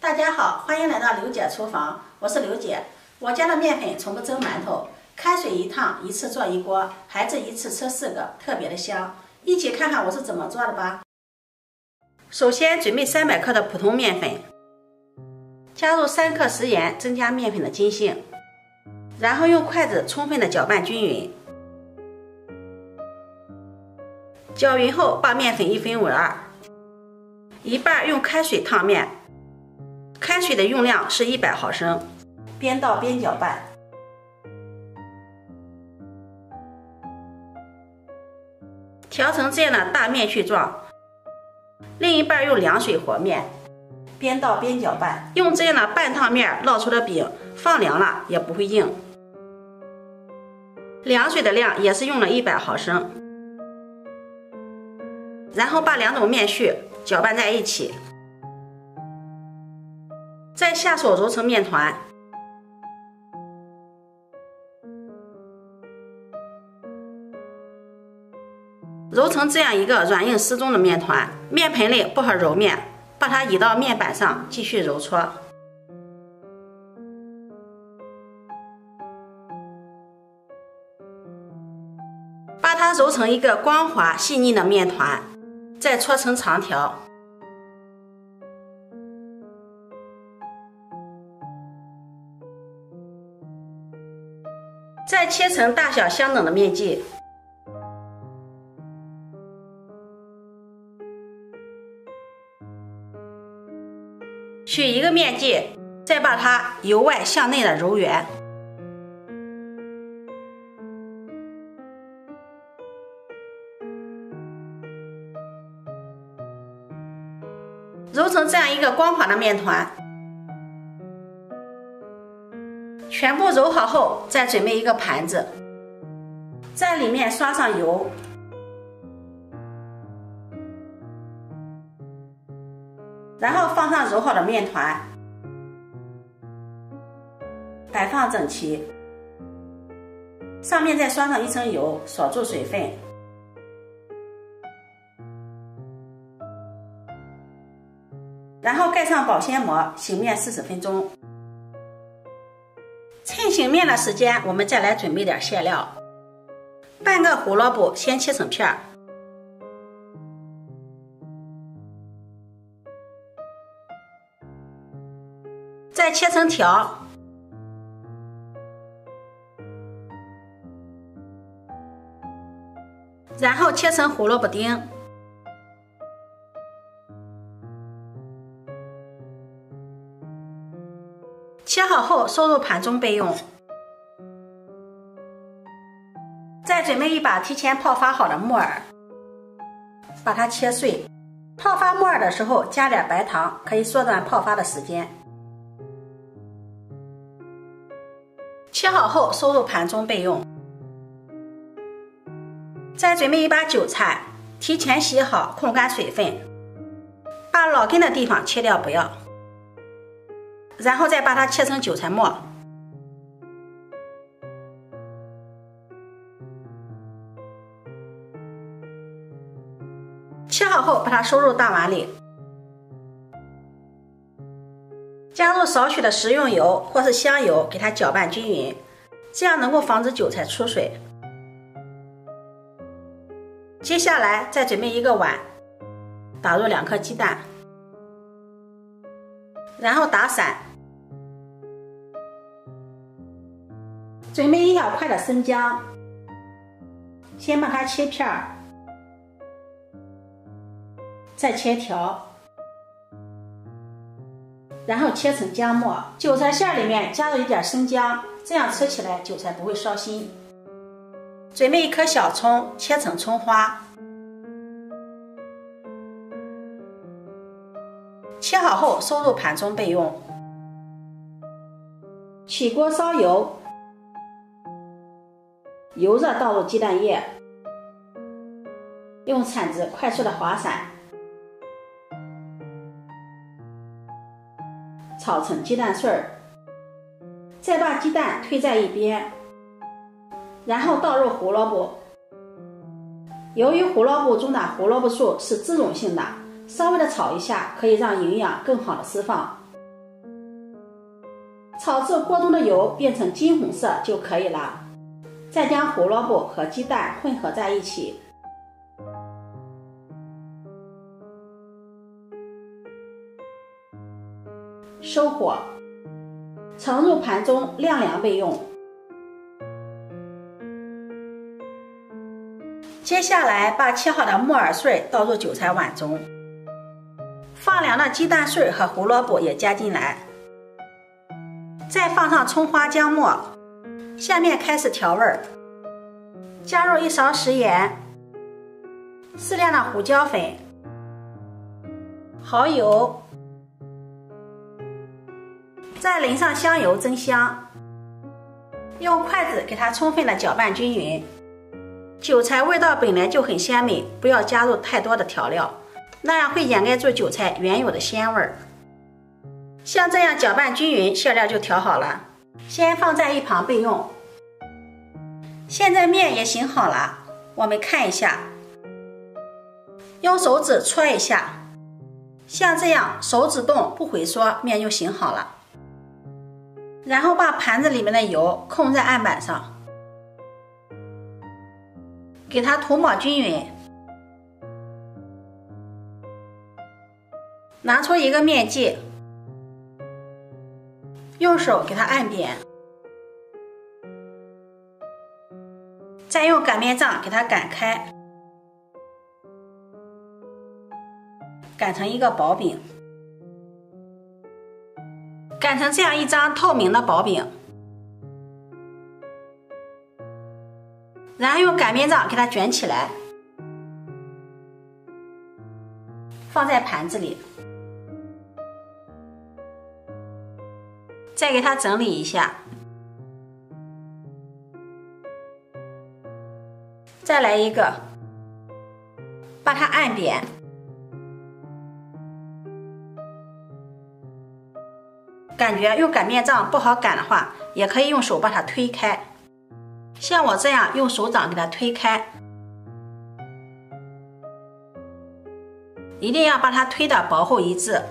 大家好，欢迎来到刘姐厨房，我是刘姐。我家的面粉从不蒸馒头，开水一烫，一次做一锅，孩子一次吃4个，特别的香。一起看看我是怎么做的吧。首先准备300克的普通面粉，加入3克食盐，增加面粉的筋性，然后用筷子充分的搅拌均匀。搅匀后，把面粉1分为2，一半用开水烫面，开水的用量是100毫升，边倒边搅拌。调成这样的大面絮状，另一半用凉水和面，边倒边搅拌。用这样的半烫面烙出的饼，放凉了也不会硬。凉水的量也是用了100毫升。然后把2种面絮搅拌在一起，再下手揉成面团。揉成这样一个软硬适中的面团，面盆里不好揉面，把它移到面板上继续揉搓。把它揉成一个光滑细腻的面团，再搓成长条。再切成大小相等的面剂。取一个面剂，再把它由外向内的揉圆。揉成这样一个光滑的面团。全部揉好后，再准备一个盘子，在里面刷上油，然后放上揉好的面团，摆放整齐，上面再刷上1层油，锁住水分。然后盖上保鲜膜，醒面40分钟。趁醒面的时间，我们再来准备点馅料。半个胡萝卜先切成片儿，再切成条，然后切成胡萝卜丁。切好后收入盘中备用。再准备一把提前泡发好的木耳，把它切碎。泡发木耳的时候加点白糖，可以缩短泡发的时间。切好后收入盘中备用。再准备一把韭菜，提前洗好，控干水分，把老根的地方切掉不要。然后再把它切成韭菜末，切好后把它收入大碗里，加入少许的食用油或是香油，给它搅拌均匀，这样能够防止韭菜出水。接下来再准备一个碗，打入2颗鸡蛋，然后打散。准备1小块的生姜，先把它切片儿，再切条，然后切成姜末。韭菜馅里面加入一点生姜，这样吃起来韭菜不会烧心。准备1颗小葱，切成葱花，切好后收入盘中备用。起锅烧油，油热倒入鸡蛋液，用铲子快速的划散，炒成鸡蛋碎儿，再把鸡蛋推在一边，然后倒入胡萝卜。由于胡萝卜中的胡萝卜素是脂溶性的，稍微的炒一下可以让营养更好的释放。炒至锅中的油变成金红色就可以了。再将胡萝卜和鸡蛋混合在一起，收火，盛入盘中晾凉备用。接下来把切好的木耳碎倒入韭菜碗中，放凉的鸡蛋碎和胡萝卜也加进来，再放上葱花姜末。下面开始调味儿，加入1勺食盐，适量的胡椒粉、蚝油，再淋上香油增香，用筷子给它充分的搅拌均匀。韭菜味道本来就很鲜美，不要加入太多的调料，那样会掩盖住韭菜原有的鲜味儿。像这样搅拌均匀，馅料就调好了，先放在一旁备用。现在面也醒好了，我们看一下，用手指搓一下，像这样手指动不回缩，面就醒好了。然后把盘子里面的油控在案板上，给它涂抹均匀。拿出一个面剂，用手给它按扁，再用擀面杖给它擀开，擀成一个薄饼，擀成这样一张透明的薄饼，然后用擀面杖给它卷起来，放在盘子里，再给它整理一下，再来一个，把它按扁，感觉用擀面杖不好擀的话，也可以用手把它推开，像我这样用手掌给它推开，一定要把它推得薄厚一致。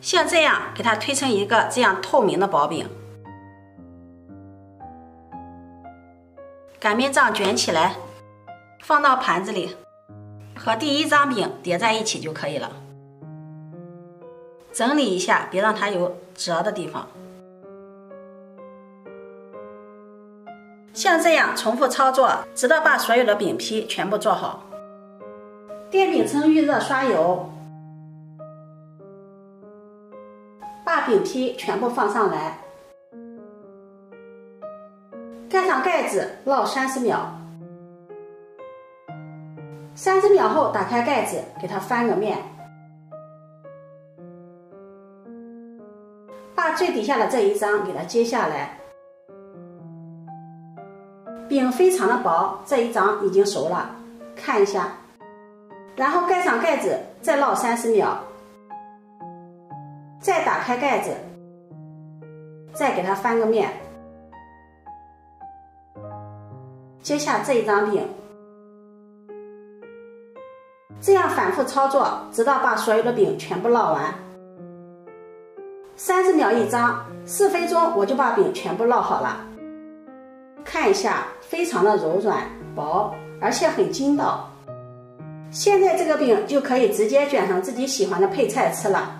像这样给它推成一个这样透明的薄饼，擀面杖卷起来，放到盘子里，和第一张饼叠在一起就可以了。整理一下，别让它有折的地方。像这样重复操作，直到把所有的饼皮全部做好。电饼铛预热刷油，把饼皮全部放上来，盖上盖子烙30秒。30秒后打开盖子，给它翻个面，把最底下的这一张给它揭下来。饼非常的薄，这一张已经熟了，看一下。然后盖上盖子，再烙30秒，再打开盖子，再给它翻个面，揭下这一张饼，这样反复操作，直到把所有的饼全部烙完。30秒一张，4分钟我就把饼全部烙好了。看一下，非常的柔软薄，而且很筋道。现在这个饼就可以直接卷成自己喜欢的配菜吃了。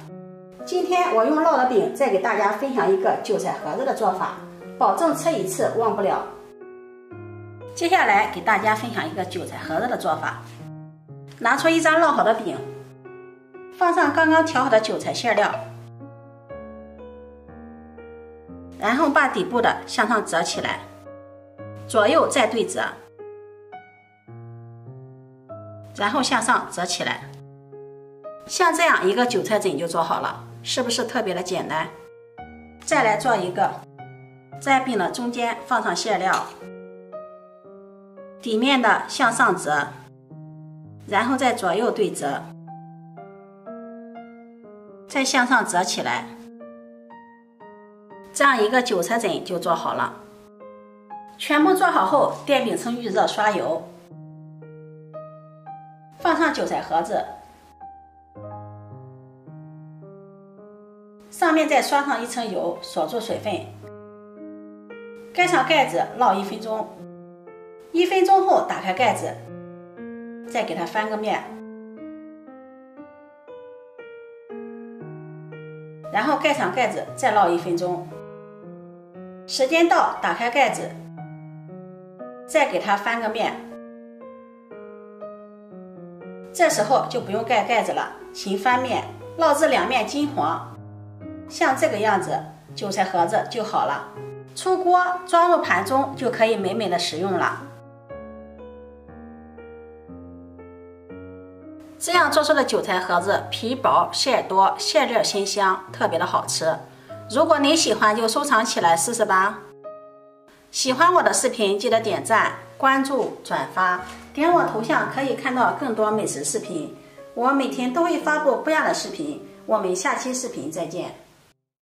今天我用烙的饼再给大家分享一个韭菜盒子的做法，保证吃一次忘不了。接下来给大家分享一个韭菜盒子的做法。拿出一张烙好的饼，放上刚刚调好的韭菜馅料，然后把底部的向上折起来，左右再对折，然后向上折起来，像这样一个韭菜枕就做好了，是不是特别的简单？再来做一个，在饼的中间放上馅料，底面的向上折，然后再左右对折，再向上折起来，这样一个韭菜枕就做好了。全部做好后，电饼铛预热刷油，放上韭菜盒子，上面再刷上一层油，锁住水分，盖上盖子烙1分钟。1分钟后打开盖子，再给它翻个面，然后盖上盖子再烙1分钟。时间到，打开盖子，再给它翻个面。这时候就不用盖盖子了，勤翻面，烙至两面金黄，像这个样子，韭菜盒子就好了。出锅装入盘中就可以美美的食用了。这样做出的韭菜盒子皮薄馅多，馅料鲜香，特别的好吃。如果您喜欢就收藏起来试试吧。喜欢我的视频记得点赞、关注、转发，点我头像可以看到更多美食视频。我每天都会发布不一样的视频，我们下期视频再见。